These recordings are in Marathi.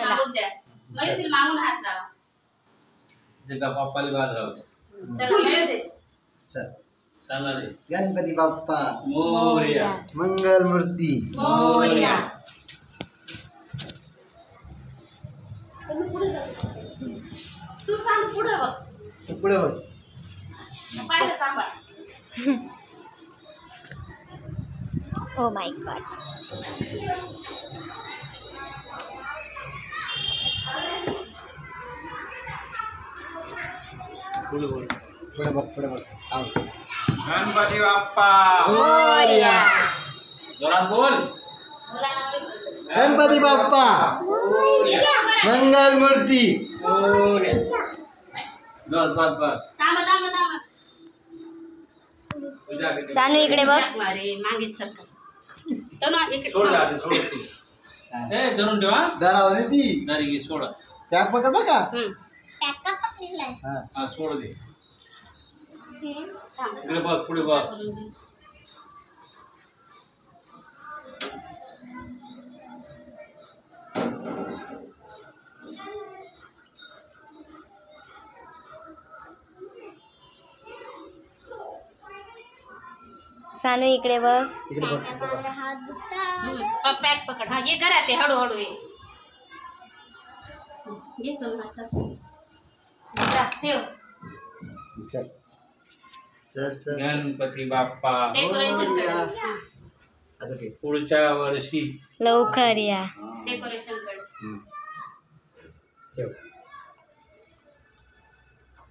मागून द्या. मैत्री मागून हात लावा. जगा बाप्पाला बाद राहू दे. चला मैत्री. चल चला रे. गणपती बाप्पा मोरया. मंगल मूर्ती मोरया. तू सांग पुढे बघ. पुढे बघ. पाहिलं सांभाळ. Oh my God. पुढे बघ. पुढे बघ. पुढे बघ. गणपती बाप्पा मोरया. जोरात बोल. गणपती बाप्पा मंगल मूर्ती मोरया. बस बस बस. थांबा थांबा थांबा. तुझ्या कडे. सानू इकडे बघ. अरे मागे सरका. तनु इकडे. सोड गाडी सोड ती. ए धरून ठेवा. दरावर ती दारी घे सोड. पॅक पकड बघा. हा सोड दे. थांब. इकडे बघ पुढे बघ. सानू इकडे बघ. इकडे बघ. पॅक पकड. हा ये करा ते हळूहळू ये. ये तनु असं. जा, ठेव. चल चल चल. गणपती बाप्पा डेकोरेशन कर. असं के. पुढच्या वर्षी लवकर या. डेकोरेशन कर. ठेव.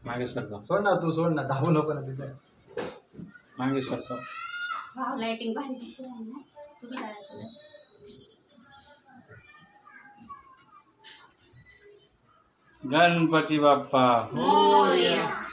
मागे सरका. सोड ना तू सोड ना धावू नको ना तिथे. मागे सरका. वाव लाइटिंग भारी दिसते आहे ना. तुम्ही काय केलं? गणपती बाप्पा मोरया.